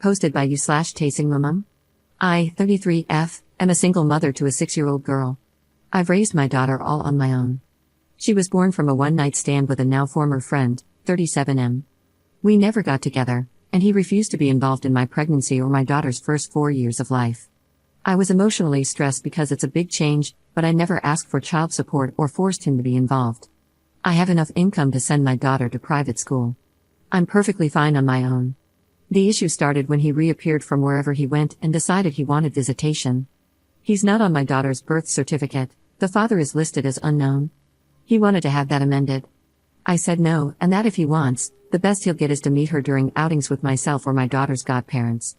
Posted by you/TasingMamam. I, 33F, am a single mother to a 6-year-old girl. I've raised my daughter all on my own. She was born from a one-night stand with a now former friend, 37M. We never got together, and he refused to be involved in my pregnancy or my daughter's first 4 years of life. I was emotionally stressed because it's a big change, but I never asked for child support or forced him to be involved. I have enough income to send my daughter to private school. I'm perfectly fine on my own. The issue started when he reappeared from wherever he went and decided he wanted visitation. He's not on my daughter's birth certificate, the father is listed as unknown. He wanted to have that amended. I said no, and that if he wants, the best he'll get is to meet her during outings with myself or my daughter's godparents.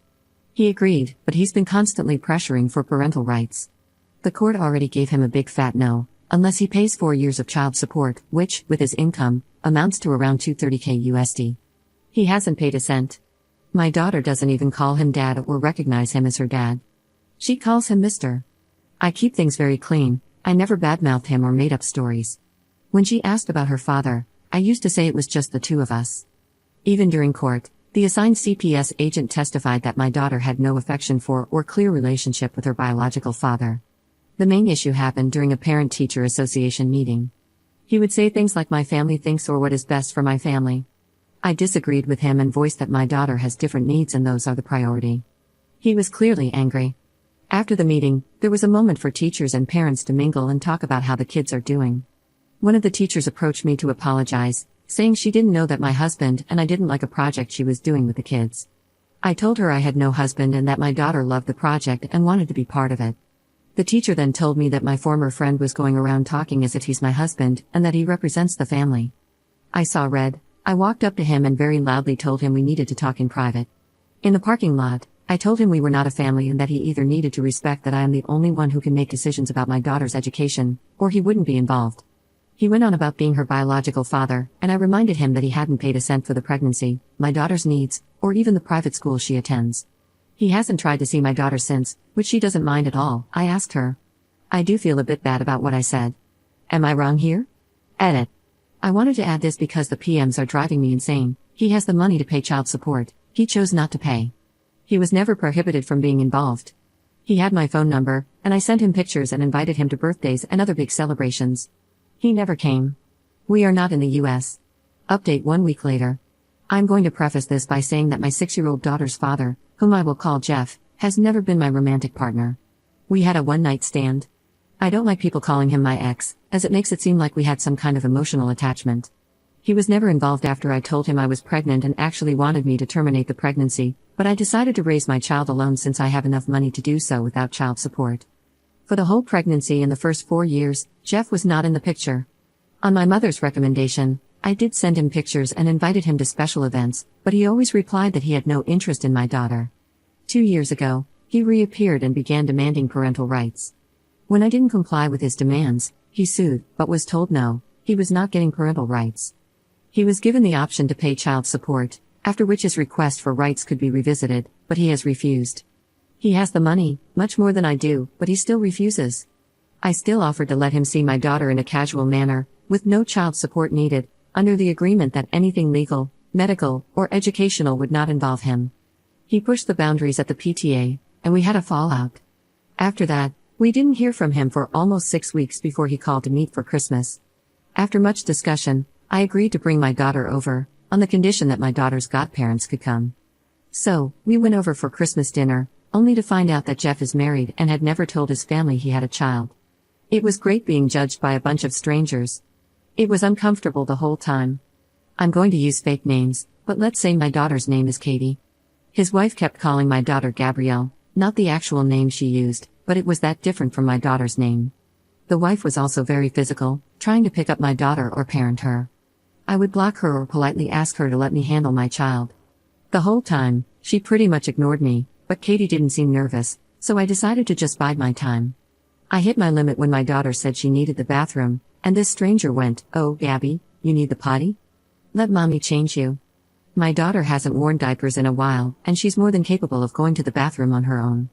He agreed, but he's been constantly pressuring for parental rights. The court already gave him a big fat no, unless he pays 4 years of child support, which, with his income, amounts to around $230K USD. He hasn't paid a cent. My daughter doesn't even call him dad or recognize him as her dad. She calls him Mr. I keep things very clean, I never badmouthed him or made up stories. When she asked about her father, I used to say it was just the two of us. Even during court, the assigned CPS agent testified that my daughter had no affection for or clear relationship with her biological father. The main issue happened during a parent-teacher association meeting. He would say things like my family thinks or what is best for my family. I disagreed with him and voiced that my daughter has different needs and those are the priority. He was clearly angry. After the meeting, there was a moment for teachers and parents to mingle and talk about how the kids are doing. One of the teachers approached me to apologize, saying she didn't know that my husband and I didn't like a project she was doing with the kids. I told her I had no husband and that my daughter loved the project and wanted to be part of it. The teacher then told me that my former friend was going around talking as if he's my husband and that he represents the family. I saw red. I walked up to him and very loudly told him we needed to talk in private. In the parking lot, I told him we were not a family and that he either needed to respect that I am the only one who can make decisions about my daughter's education, or he wouldn't be involved. He went on about being her biological father, and I reminded him that he hadn't paid a cent for the pregnancy, my daughter's needs, or even the private school she attends. He hasn't tried to see my daughter since, which she doesn't mind at all, I asked her. I do feel a bit bad about what I said. Am I wrong here? Edit. I wanted to add this because the PMs are driving me insane. He has the money to pay child support, he chose not to pay. He was never prohibited from being involved. He had my phone number, and I sent him pictures and invited him to birthdays and other big celebrations. He never came. We are not in the US. Update 1 week later. I'm going to preface this by saying that my 6-year-old daughter's father, whom I will call Jeff, has never been my romantic partner. We had a one-night stand. I don't like people calling him my ex, as it makes it seem like we had some kind of emotional attachment. He was never involved after I told him I was pregnant and actually wanted me to terminate the pregnancy, but I decided to raise my child alone since I have enough money to do so without child support. For the whole pregnancy and the first 4 years, Jeff was not in the picture. On my mother's recommendation, I did send him pictures and invited him to special events, but he always replied that he had no interest in my daughter. 2 years ago, he reappeared and began demanding parental rights. When I didn't comply with his demands, he sued, but was told no, he was not getting parental rights. He was given the option to pay child support, after which his request for rights could be revisited, but he has refused. He has the money, much more than I do, but he still refuses. I still offered to let him see my daughter in a casual manner, with no child support needed, under the agreement that anything legal, medical, or educational would not involve him. He pushed the boundaries at the PTA, and we had a fallout. After that, we didn't hear from him for almost 6 weeks before he called to meet for Christmas. After much discussion, I agreed to bring my daughter over, on the condition that my daughter's godparents could come. So, we went over for Christmas dinner, only to find out that Jeff is married and had never told his family he had a child. It was great being judged by a bunch of strangers. It was uncomfortable the whole time. I'm going to use fake names, but let's say my daughter's name is Katie. His wife kept calling my daughter Gabrielle, not the actual name she used, but it was that different from my daughter's name. The wife was also very physical, trying to pick up my daughter or parent her. I would block her or politely ask her to let me handle my child. The whole time, she pretty much ignored me, but Katie didn't seem nervous, so I decided to just bide my time. I hit my limit when my daughter said she needed the bathroom, and this stranger went, "Oh, Gabby, you need the potty? Let mommy change you." My daughter hasn't worn diapers in a while, and she's more than capable of going to the bathroom on her own.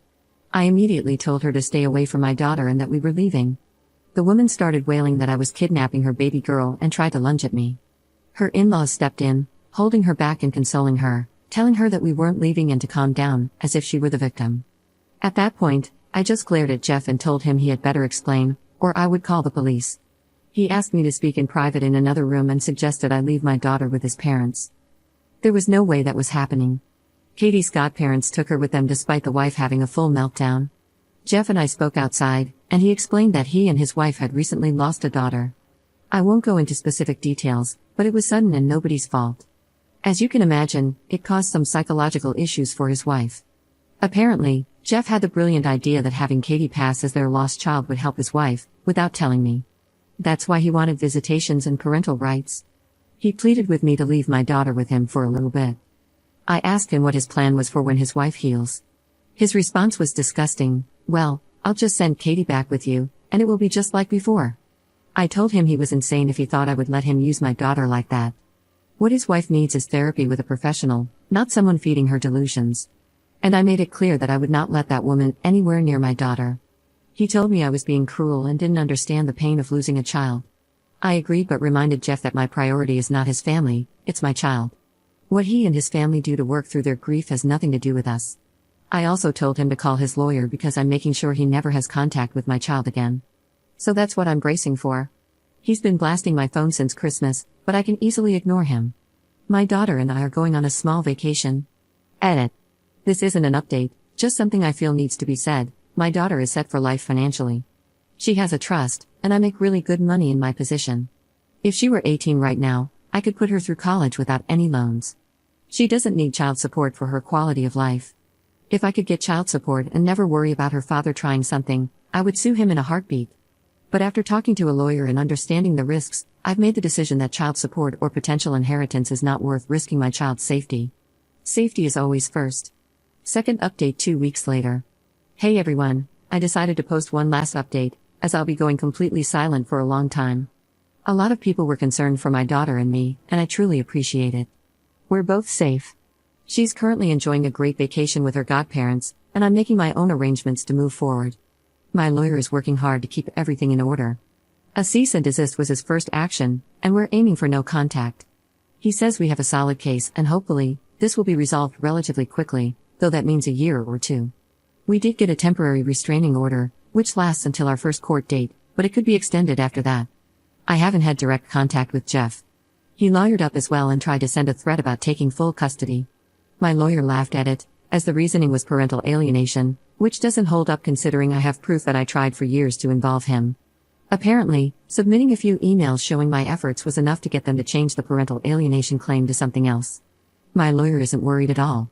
I immediately told her to stay away from my daughter and that we were leaving. The woman started wailing that I was kidnapping her baby girl and tried to lunge at me. Her in-laws stepped in, holding her back and consoling her, telling her that we weren't leaving and to calm down, as if she were the victim. At that point, I just glared at Jeff and told him he had better explain, or I would call the police. He asked me to speak in private in another room and suggested I leave my daughter with his parents. There was no way that was happening. Katie's godparents took her with them despite the wife having a full meltdown. Jeff and I spoke outside, and he explained that he and his wife had recently lost a daughter. I won't go into specific details, but it was sudden and nobody's fault. As you can imagine, it caused some psychological issues for his wife. Apparently, Jeff had the brilliant idea that having Katie pass as their lost child would help his wife, without telling me. That's why he wanted visitations and parental rights. He pleaded with me to leave my daughter with him for a little bit. I asked him what his plan was for when his wife heals. His response was disgusting. Well, I'll just send Katie back with you, and it will be just like before. I told him he was insane if he thought I would let him use my daughter like that. What his wife needs is therapy with a professional, not someone feeding her delusions. And I made it clear that I would not let that woman anywhere near my daughter. He told me I was being cruel and didn't understand the pain of losing a child. I agreed but reminded Jeff that my priority is not his family, it's my child. What he and his family do to work through their grief has nothing to do with us. I also told him to call his lawyer because I'm making sure he never has contact with my child again. So that's what I'm bracing for. He's been blasting my phone since Christmas, but I can easily ignore him. My daughter and I are going on a small vacation. Edit. This isn't an update, just something I feel needs to be said. My daughter is set for life financially. She has a trust, and I make really good money in my position. If she were 18 right now, I could put her through college without any loans. She doesn't need child support for her quality of life. If I could get child support and never worry about her father trying something, I would sue him in a heartbeat. But after talking to a lawyer and understanding the risks, I've made the decision that child support or potential inheritance is not worth risking my child's safety. Safety is always first. Second update 2 weeks later. Hey everyone, I decided to post one last update, as I'll be going completely silent for a long time. A lot of people were concerned for my daughter and me, and I truly appreciate it. We're both safe. She's currently enjoying a great vacation with her godparents, and I'm making my own arrangements to move forward. My lawyer is working hard to keep everything in order. A cease and desist was his first action, and we're aiming for no contact. He says we have a solid case and hopefully, this will be resolved relatively quickly, though that means a year or two. We did get a temporary restraining order, which lasts until our first court date, but it could be extended after that. I haven't had direct contact with Jeff. He lawyered up as well and tried to send a threat about taking full custody. My lawyer laughed at it, as the reasoning was parental alienation, which doesn't hold up considering I have proof that I tried for years to involve him. Apparently, submitting a few emails showing my efforts was enough to get them to change the parental alienation claim to something else. My lawyer isn't worried at all.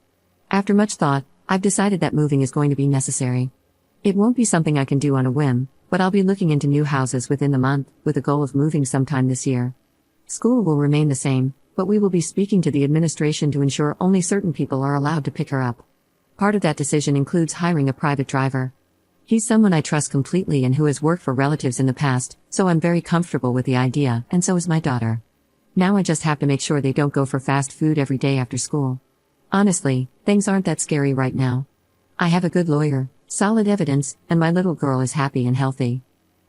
After much thought, I've decided that moving is going to be necessary. It won't be something I can do on a whim, but I'll be looking into new houses within the month, with the goal of moving sometime this year. School will remain the same, but we will be speaking to the administration to ensure only certain people are allowed to pick her up. Part of that decision includes hiring a private driver. He's someone I trust completely and who has worked for relatives in the past, so I'm very comfortable with the idea, and so is my daughter. Now I just have to make sure they don't go for fast food every day after school. Honestly, things aren't that scary right now. I have a good lawyer, solid evidence, and my little girl is happy and healthy.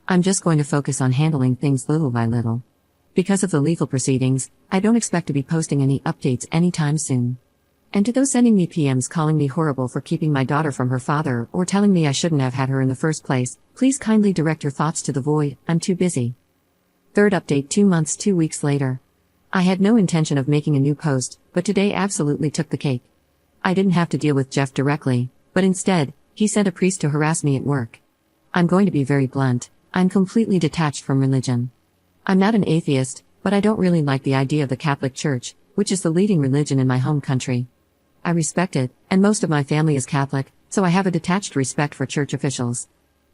I'm just going to focus on handling things little by little. Because of the legal proceedings, I don't expect to be posting any updates anytime soon. And to those sending me PMs calling me horrible for keeping my daughter from her father or telling me I shouldn't have had her in the first place, please kindly direct your thoughts to the void, I'm too busy. Third update 2 months 2 weeks later. I had no intention of making a new post, but today absolutely took the cake. I didn't have to deal with Jeff directly, but instead, he sent a priest to harass me at work. I'm going to be very blunt, I'm completely detached from religion. I'm not an atheist, but I don't really like the idea of the Catholic Church, which is the leading religion in my home country. I respect it, and most of my family is Catholic, so I have a detached respect for church officials.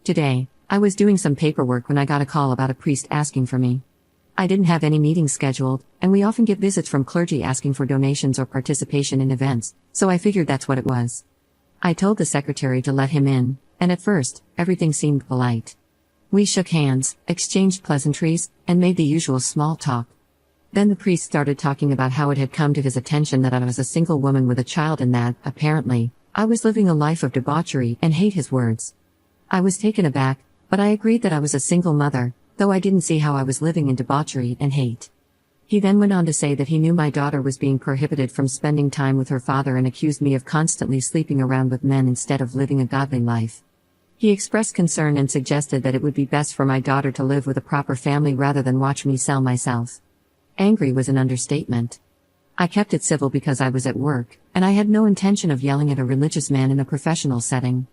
Today, I was doing some paperwork when I got a call about a priest asking for me. I didn't have any meetings scheduled, and we often get visits from clergy asking for donations or participation in events, so I figured that's what it was. I told the secretary to let him in, and at first, everything seemed polite. We shook hands, exchanged pleasantries, and made the usual small talk. Then the priest started talking about how it had come to his attention that I was a single woman with a child and that, apparently, I was living a life of debauchery and hate his words. I was taken aback, but I agreed that I was a single mother, though I didn't see how I was living in debauchery and hate. He then went on to say that he knew my daughter was being prohibited from spending time with her father and accused me of constantly sleeping around with men instead of living a godly life. He expressed concern and suggested that it would be best for my daughter to live with a proper family rather than watch me sell myself. Angry was an understatement. I kept it civil because I was at work, and I had no intention of yelling at a religious man in a professional setting.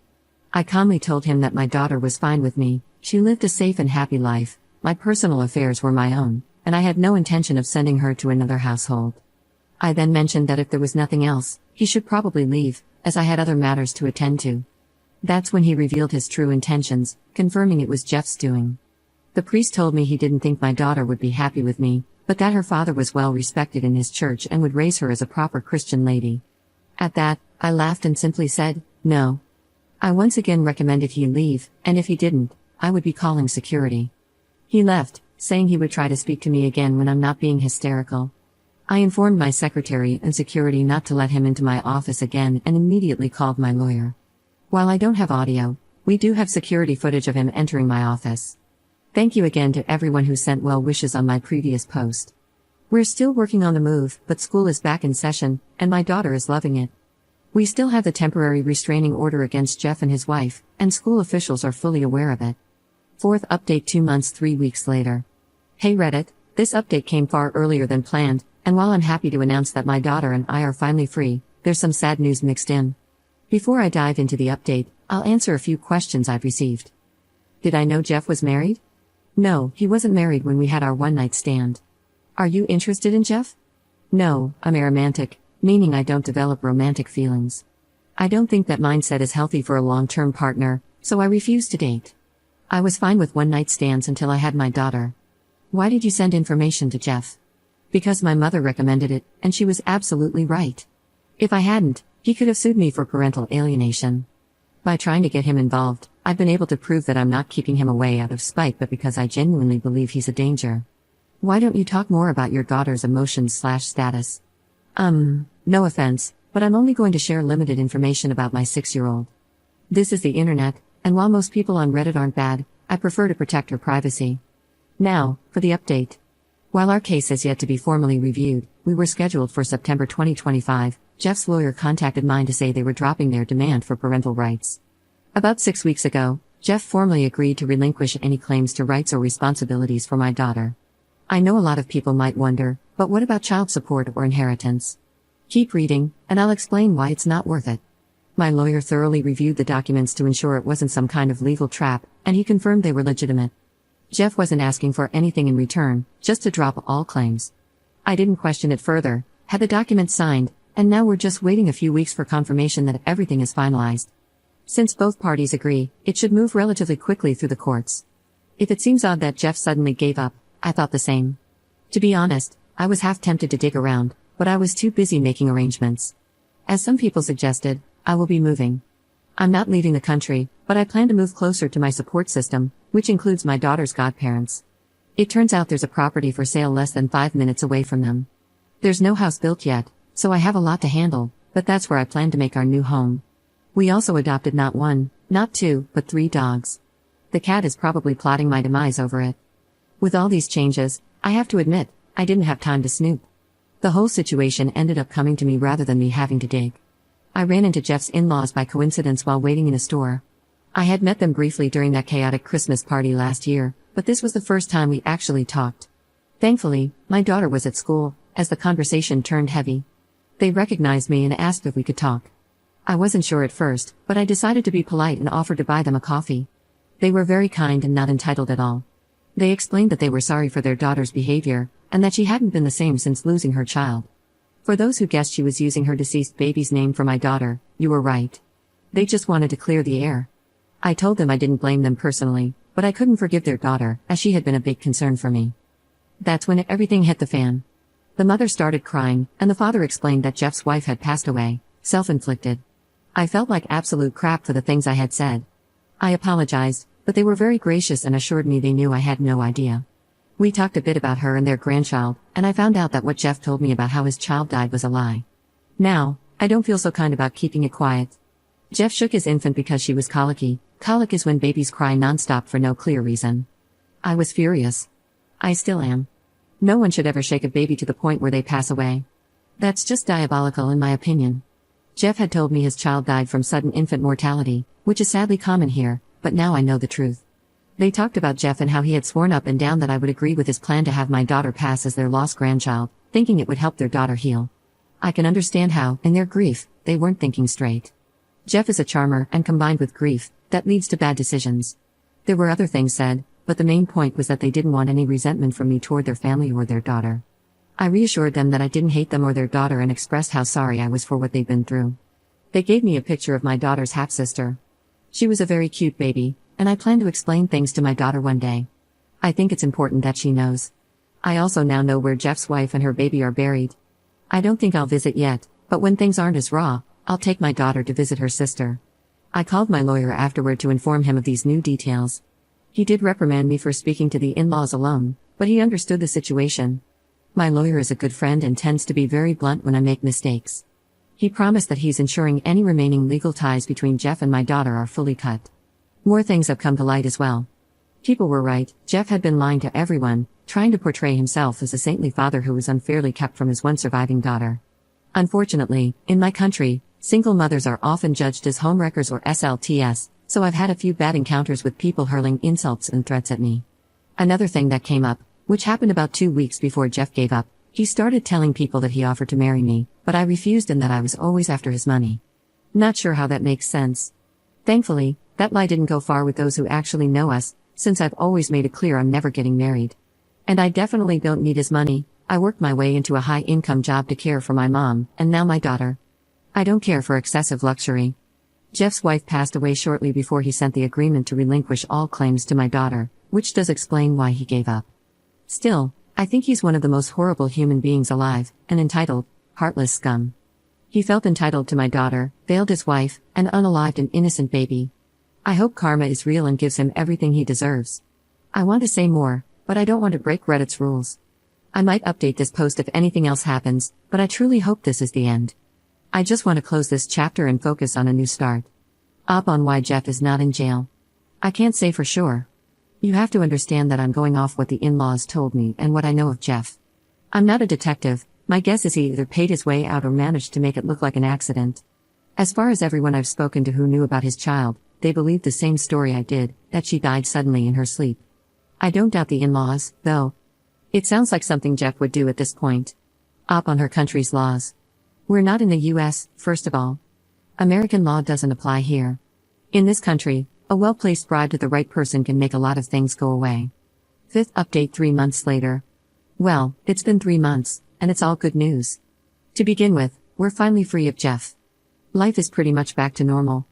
I calmly told him that my daughter was fine with me, she lived a safe and happy life, my personal affairs were my own, and I had no intention of sending her to another household. I then mentioned that if there was nothing else, he should probably leave, as I had other matters to attend to. That's when he revealed his true intentions, confirming it was Jeff's doing. The priest told me he didn't think my daughter would be happy with me, but that her father was well respected in his church and would raise her as a proper Christian lady. At that, I laughed and simply said, no. I once again recommended he leave, and if he didn't, I would be calling security. He left, saying he would try to speak to me again when I'm not being hysterical. I informed my secretary and security not to let him into my office again and immediately called my lawyer. While I don't have audio, we do have security footage of him entering my office. Thank you again to everyone who sent well wishes on my previous post. We're still working on the move, but school is back in session, and my daughter is loving it. We still have the temporary restraining order against Jeff and his wife, and school officials are fully aware of it. Fourth update 2 months 3 weeks later. Hey Reddit, this update came far earlier than planned, and while I'm happy to announce that my daughter and I are finally free, there's some sad news mixed in. Before I dive into the update, I'll answer a few questions I've received. Did I know Jeff was married? No, he wasn't married when we had our one-night stand. Are you interested in Jeff? No, I'm aromantic, meaning I don't develop romantic feelings. I don't think that mindset is healthy for a long-term partner, so I refuse to date. I was fine with one-night stands until I had my daughter. Why did you send information to Jeff? Because my mother recommended it, and she was absolutely right. If I hadn't, he could have sued me for parental alienation. By trying to get him involved, I've been able to prove that I'm not keeping him away out of spite but because I genuinely believe he's a danger. Why don't you talk more about your daughter's emotions/status? No offense, but I'm only going to share limited information about my 6-year-old. This is the internet, and while most people on Reddit aren't bad, I prefer to protect her privacy. Now, for the update. While our case has yet to be formally reviewed, we were scheduled for September 2025, Jeff's lawyer contacted mine to say they were dropping their demand for parental rights. About 6 weeks ago, Jeff formally agreed to relinquish any claims to rights or responsibilities for my daughter. I know a lot of people might wonder, but what about child support or inheritance? Keep reading, and I'll explain why it's not worth it. My lawyer thoroughly reviewed the documents to ensure it wasn't some kind of legal trap, and he confirmed they were legitimate. Jeff wasn't asking for anything in return, just to drop all claims. I didn't question it further, had the documents signed, and now we're just waiting a few weeks for confirmation that everything is finalized. Since both parties agree, it should move relatively quickly through the courts. If it seems odd that Jeff suddenly gave up, I thought the same. To be honest, I was half tempted to dig around, but I was too busy making arrangements. As some people suggested, I will be moving. I'm not leaving the country, but I plan to move closer to my support system, which includes my daughter's godparents. It turns out there's a property for sale less than 5 minutes away from them. There's no house built yet, so I have a lot to handle, but that's where I plan to make our new home. We also adopted not 1, not 2, but 3 dogs. The cat is probably plotting my demise over it. With all these changes, I have to admit, I didn't have time to snoop. The whole situation ended up coming to me rather than me having to dig. I ran into Jeff's in-laws by coincidence while waiting in a store. I had met them briefly during that chaotic Christmas party last year, but this was the first time we actually talked. Thankfully, my daughter was at school, as the conversation turned heavy. They recognized me and asked if we could talk. I wasn't sure at first, but I decided to be polite and offered to buy them a coffee. They were very kind and not entitled at all. They explained that they were sorry for their daughter's behavior, and that she hadn't been the same since losing her child. For those who guessed she was using her deceased baby's name for my daughter, you were right. They just wanted to clear the air. I told them I didn't blame them personally, but I couldn't forgive their daughter, as she had been a big concern for me. That's when everything hit the fan. The mother started crying, and the father explained that Jeff's wife had passed away, self-inflicted. I felt like absolute crap for the things I had said. I apologized, but they were very gracious and assured me they knew I had no idea. We talked a bit about her and their grandchild, and I found out that what Jeff told me about how his child died was a lie. Now, I don't feel so kind about keeping it quiet. Jeff shook his infant because she was colicky. Colic is when babies cry nonstop for no clear reason. I was furious. I still am. No one should ever shake a baby to the point where they pass away. That's just diabolical in my opinion. Jeff had told me his child died from sudden infant mortality, which is sadly common here, but now I know the truth. They talked about Jeff and how he had sworn up and down that I would agree with his plan to have my daughter pass as their lost grandchild, thinking it would help their daughter heal. I can understand how, in their grief, they weren't thinking straight. Jeff is a charmer, and combined with grief, that leads to bad decisions. There were other things said, but the main point was that they didn't want any resentment from me toward their family or their daughter. I reassured them that I didn't hate them or their daughter and expressed how sorry I was for what they'd been through. They gave me a picture of my daughter's half-sister. She was a very cute baby, and I plan to explain things to my daughter one day. I think it's important that she knows. I also now know where Jeff's wife and her baby are buried. I don't think I'll visit yet, but when things aren't as raw, I'll take my daughter to visit her sister. I called my lawyer afterward to inform him of these new details. He did reprimand me for speaking to the in-laws alone, but he understood the situation. My lawyer is a good friend and tends to be very blunt when I make mistakes. He promised that he's ensuring any remaining legal ties between Jeff and my daughter are fully cut. More things have come to light as well. People were right, Jeff had been lying to everyone, trying to portray himself as a saintly father who was unfairly kept from his one surviving daughter. Unfortunately, in my country, single mothers are often judged as homewreckers or SLTs, so I've had a few bad encounters with people hurling insults and threats at me. Another thing that came up, which happened about 2 weeks before Jeff gave up, he started telling people that he offered to marry me, but I refused and that I was always after his money. Not sure how that makes sense. Thankfully, that lie didn't go far with those who actually know us, since I've always made it clear I'm never getting married. And I definitely don't need his money. I worked my way into a high-income job to care for my mom, and now my daughter. I don't care for excessive luxury. Jeff's wife passed away shortly before he sent the agreement to relinquish all claims to my daughter, which does explain why he gave up. Still, I think he's one of the most horrible human beings alive, an entitled, heartless scum. He felt entitled to my daughter, veiled his wife, and unalived an innocent baby. I hope karma is real and gives him everything he deserves. I want to say more, but I don't want to break Reddit's rules. I might update this post if anything else happens, but I truly hope this is the end. I just want to close this chapter and focus on a new start. Up on why Jeff is not in jail. I can't say for sure. You have to understand that I'm going off what the in-laws told me and what I know of Jeff. I'm not a detective, my guess is he either paid his way out or managed to make it look like an accident. As far as everyone I've spoken to who knew about his child, they believed the same story I did, that she died suddenly in her sleep. I don't doubt the in-laws, though. It sounds like something Jeff would do at this point. Up on her country's laws. We're not in the US, first of all. American law doesn't apply here. In this country, a well-placed bribe to the right person can make a lot of things go away. Fifth update 3 months later. Well, it's been 3 months, and it's all good news. To begin with, we're finally free of Jeff. Life is pretty much back to normal.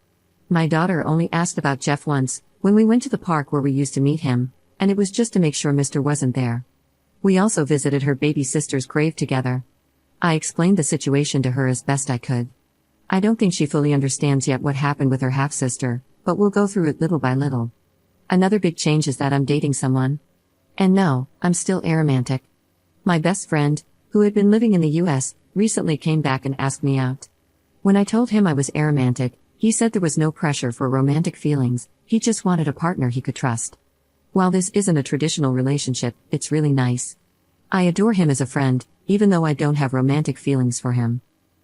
My daughter only asked about Jeff once, when we went to the park where we used to meet him, and it was just to make sure Mr. wasn't there. We also visited her baby sister's grave together. I explained the situation to her as best I could. I don't think she fully understands yet what happened with her half-sister, but we'll go through it little by little. Another big change is that I'm dating someone. And no, I'm still aromantic. My best friend, who had been living in the US, recently came back and asked me out. When I told him I was aromantic, he said there was no pressure for romantic feelings, he just wanted a partner he could trust. While this isn't a traditional relationship, it's really nice. I adore him as a friend, even though I don't have romantic feelings for him.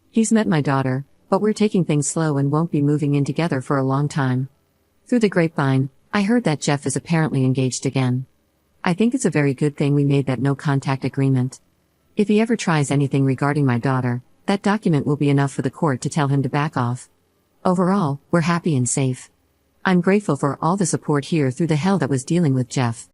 He's met my daughter, but we're taking things slow and won't be moving in together for a long time. Through the grapevine, I heard that Jeff is apparently engaged again. I think it's a very good thing we made that no-contact agreement. If he ever tries anything regarding my daughter, that document will be enough for the court to tell him to back off. Overall, we're happy and safe. I'm grateful for all the support here through the hell that was dealing with Jeff.